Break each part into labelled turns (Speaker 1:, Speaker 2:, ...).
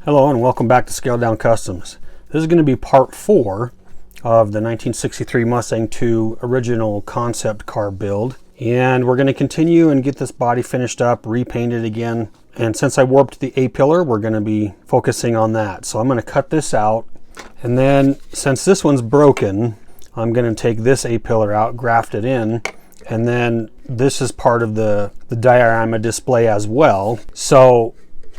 Speaker 1: Hello and welcome back to Scaled Down Customs. This is going to be part 4 of the 1963 Mustang II original concept car build. And we're going to continue and get this body finished up, repainted again. And since I warped the A-pillar, we're going to be focusing on that. So I'm going to cut this out. And then since this one's broken, I'm going to take this A-pillar out, graft it in. And then this is part of the diorama display as well. So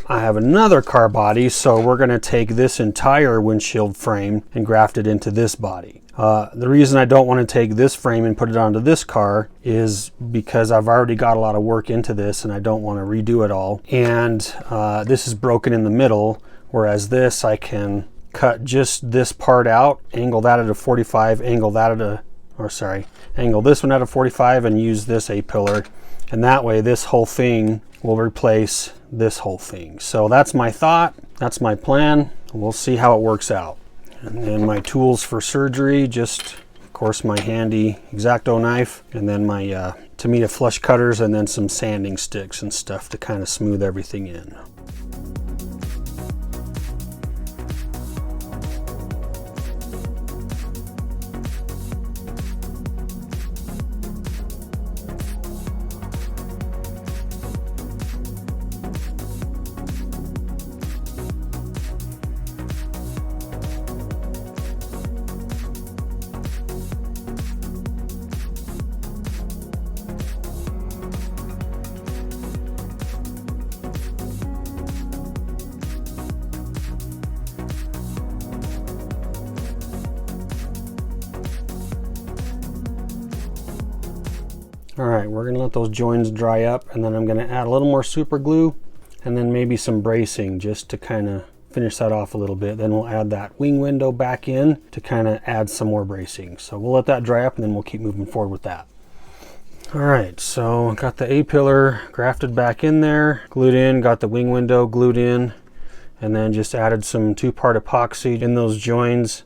Speaker 1: I have another car body, so we're going to take this entire windshield frame and graft it into this body. The reason I don't want to take this frame and put it onto this car is because I've already got a lot of work into this and I don't want to redo it all. And this is broken in the middle, whereas this I can cut just this part out, angle that at a 45, angle this one at a 45 and use this A-pillar. And that way this whole thing will replace this whole thing. So that's my thought, that's my plan. We'll see how it works out. And then my tools for surgery, just of course my handy X-Acto knife, and then my Tomita flush cutters, and then some sanding sticks and stuff to kind of smooth everything in. All right, we're gonna let those joins dry up, and then I'm gonna add a little more super glue and then maybe some bracing just to kind of finish that off a little bit. Then we'll add that wing window back in to kind of add some more bracing. So we'll let that dry up and then we'll keep moving forward with that. All right, so got the A-pillar grafted back in there, glued in, got the wing window glued in, and then just added some 2-part epoxy in those joins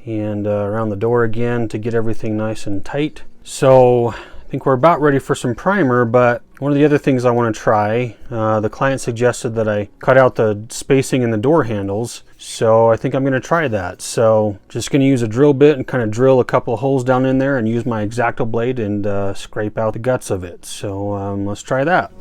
Speaker 1: and around the door again to get everything nice and tight. So I think we're about ready for some primer, but one of the other things I want to try, the client suggested that I cut out the spacing in the door handles, so I think I'm going to try that. So just going to use a drill bit and kind of drill a couple of holes down in there and use my X-Acto blade and scrape out the guts of it. So let's try that.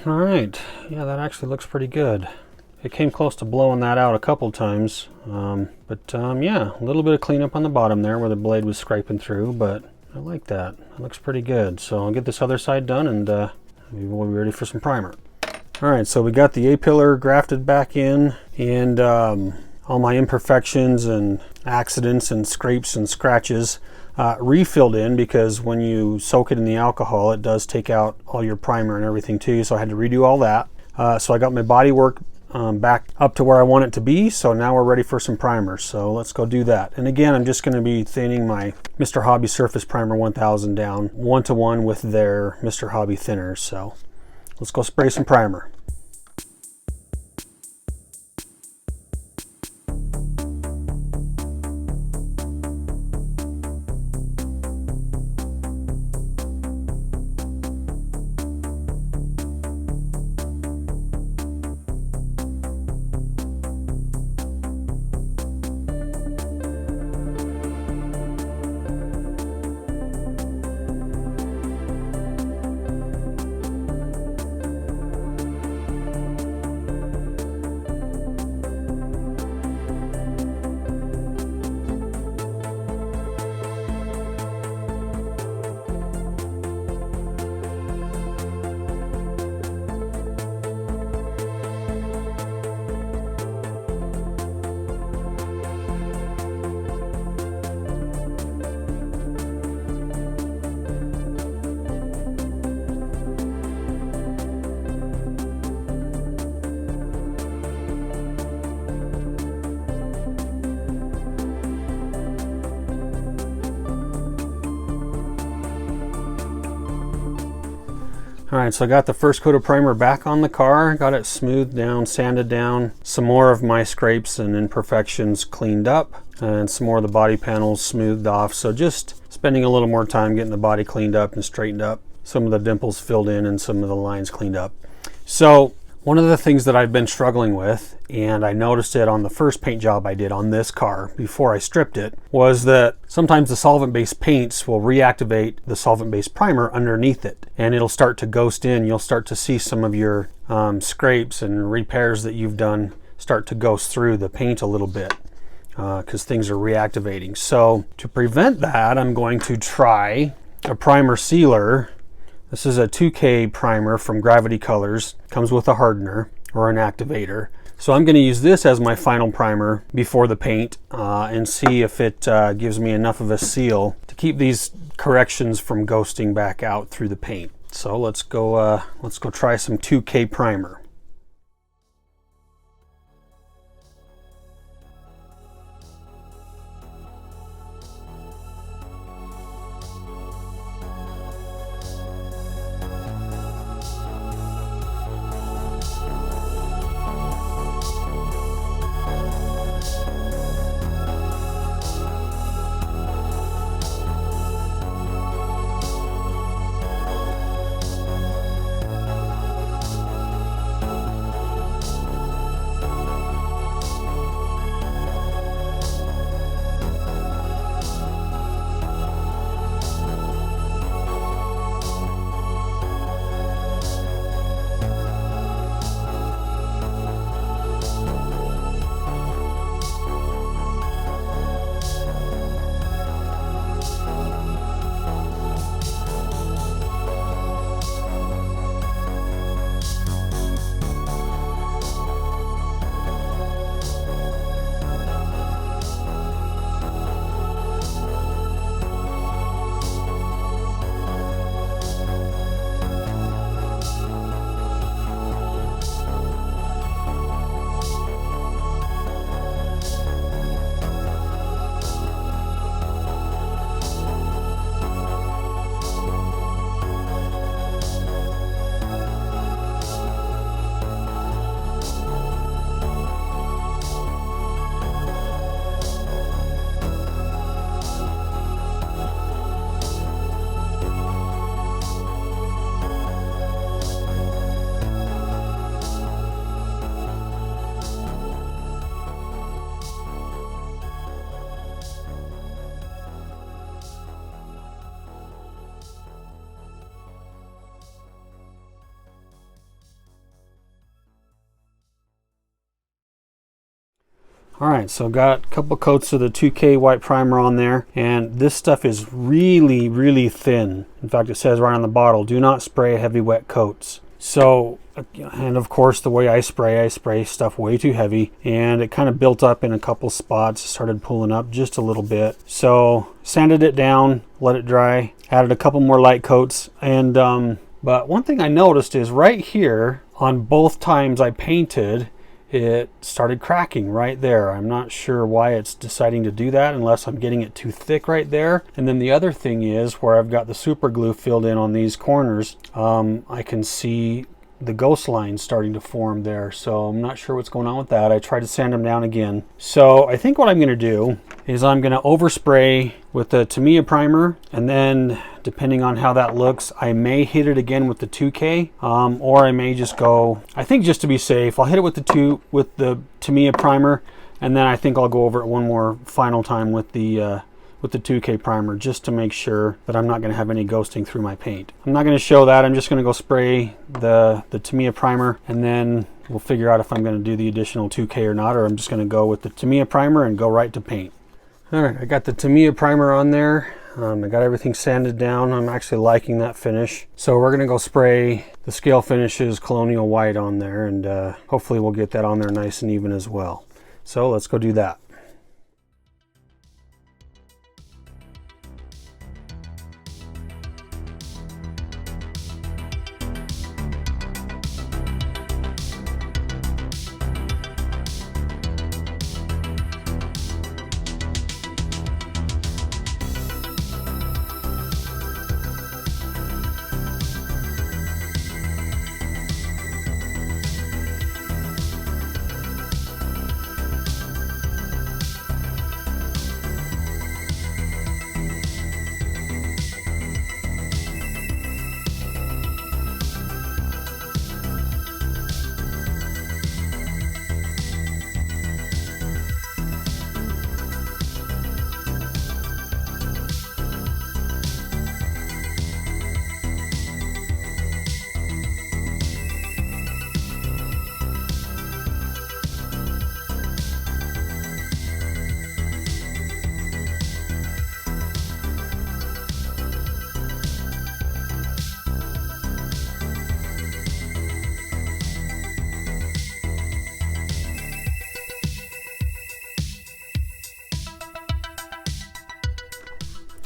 Speaker 1: All right, yeah, that actually looks pretty good. It came close to blowing that out a couple times, but yeah, a little bit of cleanup on the bottom there where the blade was scraping through, but I like that. It looks pretty good. So I'll get this other side done and we'll be ready for some primer. All right, so we got the A-pillar grafted back in, and all my imperfections and accidents and scrapes and scratches refilled in, because when you soak it in the alcohol, it does take out all your primer and everything too. So I had to redo all that. So I got my body work back up to where I want it to be. So now we're ready for some primer. So let's go do that. And again, I'm just going to be thinning my Mr. Hobby Surface Primer 1000 down 1-to-1 with their Mr. Hobby thinners. So let's go spray some primer. All right, so I got the first coat of primer back on the car, got it smoothed down, sanded down, some more of my scrapes and imperfections cleaned up, and some more of the body panels smoothed off. So just spending a little more time getting the body cleaned up and straightened up, some of the dimples filled in and some of the lines cleaned up. So one of the things that I've been struggling with, and I noticed it on the first paint job I did on this car before I stripped it, was that sometimes the solvent-based paints will reactivate the solvent-based primer underneath it, and it'll start to ghost in. You'll start to see some of your scrapes and repairs that you've done start to ghost through the paint a little bit because things are reactivating. So to prevent that, I'm going to try a primer sealer. This is a 2K primer from Gravity Colors. Comes with a hardener or an activator. So I'm going to use this as my final primer before the paint and see if it gives me enough of a seal to keep these corrections from ghosting back out through the paint. So let's go try some 2K primer. All right, so got a couple coats of the 2K white primer on there, and this stuff is really, really thin. In fact, it says right on the bottle, do not spray heavy wet coats. So, and of course, the way I spray stuff way too heavy, and it kind of built up in a couple spots, started pulling up just a little bit. So, sanded it down, let it dry, added a couple more light coats, and but one thing I noticed is right here, on both times I painted, it started cracking right there. I'm not sure why it's deciding to do that unless I'm getting it too thick right there. And then the other thing is where I've got the super glue filled in on these corners, I can see the ghost lines starting to form there. So I'm not sure what's going on with that. I tried to sand them down again. So I think what I'm going to do is I'm going to overspray with the Tamiya primer, and then depending on how that looks, I may hit it again with the 2K, or I may just go, I think just to be safe, I'll hit it with the Tamiya primer, and then I think I'll go over it one more final time with the 2K primer, just to make sure that I'm not going to have any ghosting through my paint. I'm not going to show that. I'm just going to go spray the Tamiya primer, and then we'll figure out if I'm going to do the additional 2K or not, or I'm just going to go with the Tamiya primer and go right to paint. All right, I got the Tamiya primer on there. I got everything sanded down. I'm actually liking that finish. So we're going to go spray the Scale Finishes Colonial White on there, and hopefully we'll get that on there nice and even as well. So let's go do that.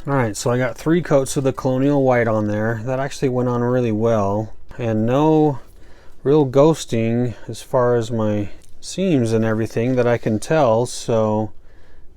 Speaker 1: All right, so I got 3 coats of the Colonial White on there. That actually went on really well, and no real ghosting as far as my seams and everything that I can tell. So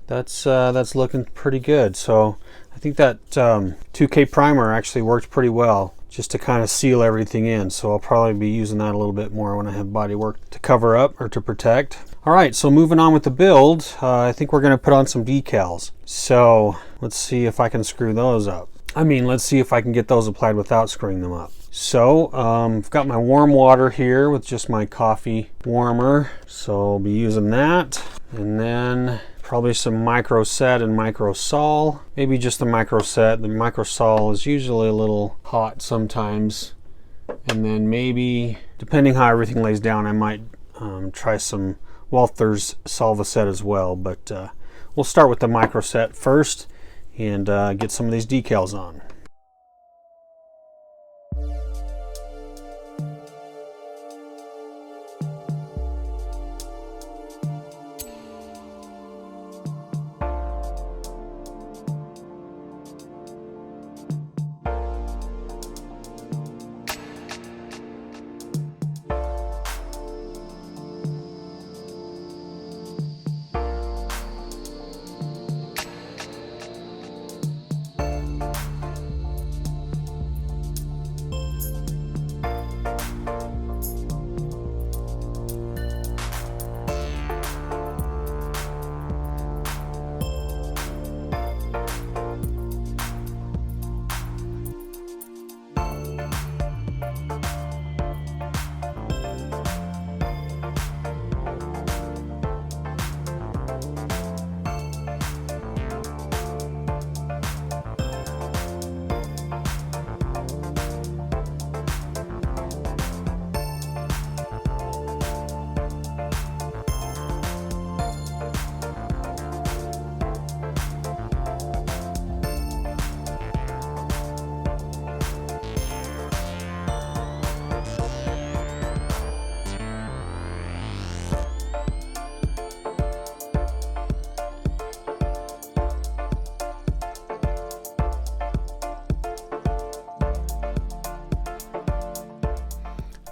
Speaker 1: that's looking pretty good. So I think that 2K primer actually worked pretty well just to kind of seal everything in. So I'll probably be using that a little bit more when I have body work to cover up or to protect. All right, so moving on with the build, I think we're going to put on some decals. So let's see if I can screw those up. I mean, let's see if I can get those applied without screwing them up. So I've got my warm water here with just my coffee warmer. So I'll be using that. And then probably some micro set and micro sol. Maybe just the micro set. The micro sol is usually a little hot sometimes. And then maybe, depending how everything lays down, I might try some Walther's Solvaset as well, but we'll start with the micro set first and get some of these decals on.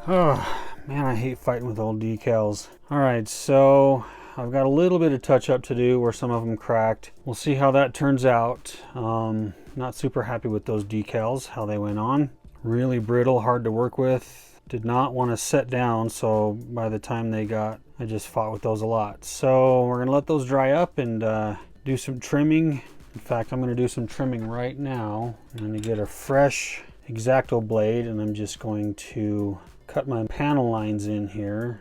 Speaker 1: Oh man, I hate fighting with old decals. All right, so I've got a little bit of touch up to do where some of them cracked. We'll see how that turns out. Not super happy with those decals, how they went on. Really brittle, hard to work with. Did not want to set down, so by the time they got, I just fought with those a lot. So we're gonna let those dry up and do some trimming. In fact, I'm gonna do some trimming right now. I'm gonna get a fresh X-Acto blade and I'm just going to cut my panel lines in here.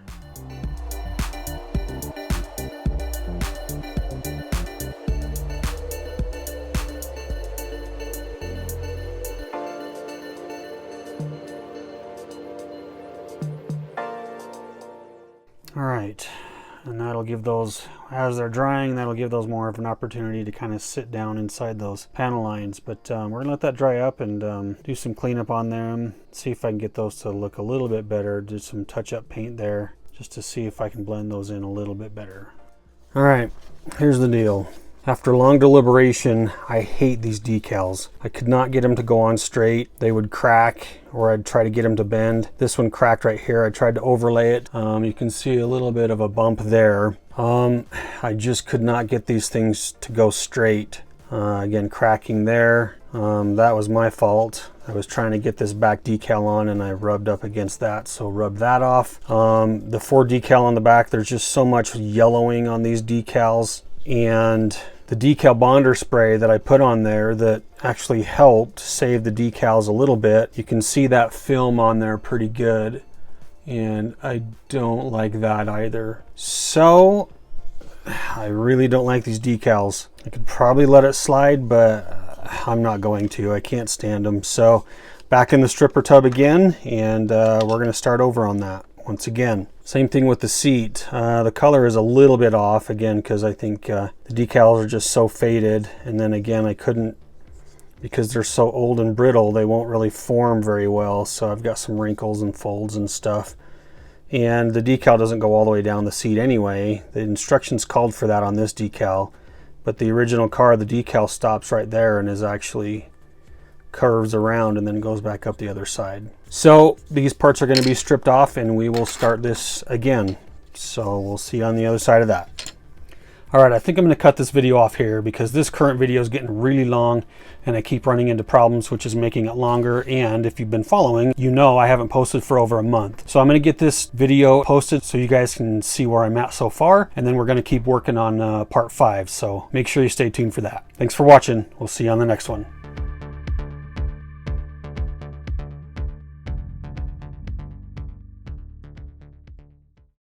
Speaker 1: All right, and that'll give those, as they're drying, that'll give those more of an opportunity to kind of sit down inside those panel lines. But we're gonna let that dry up and do some cleanup on them, see if I can get those to look a little bit better, do some touch-up paint there, just to see if I can blend those in a little bit better. All right, here's the deal. After long deliberation, I hate these decals. I could not get them to go on straight. They would crack, or I'd try to get them to bend. This one cracked right here. I tried to overlay it. You can see a little bit of a bump there. I just could not get these things to go straight. Again, cracking there. That was my fault. I was trying to get this back decal on and I rubbed up against that, so rub that off. The 4 decal on the back, there's just so much yellowing on these decals, and the decal bonder spray that I put on there that actually helped save the decals a little bit. You can see that film on there pretty good, and I don't like that either. So I really don't like these decals. I could probably let it slide, but I'm not going to. I can't stand them. So back in the stripper tub again, and we're going to start over on that once again. Same thing with the seat. The color is a little bit off again because I think the decals are just so faded, and then again I couldn't, because they're so old and brittle, they won't really form very well, so I've got some wrinkles and folds and stuff. And the decal doesn't go all the way down the seat anyway. The instructions called for that on this decal, but the original car, the decal stops right there and is actually curves around and then goes back up the other side. So these parts are going to be stripped off and we will start this again. So we'll see you on the other side of that. All right, I think I'm going to cut this video off here because this current video is getting really long and I keep running into problems, which is making it longer. And if you've been following, you know I haven't posted for over a month. So I'm going to get this video posted so you guys can see where I'm at so far. And then we're going to keep working on part 5. So make sure you stay tuned for that. Thanks for watching. We'll see you on the next one.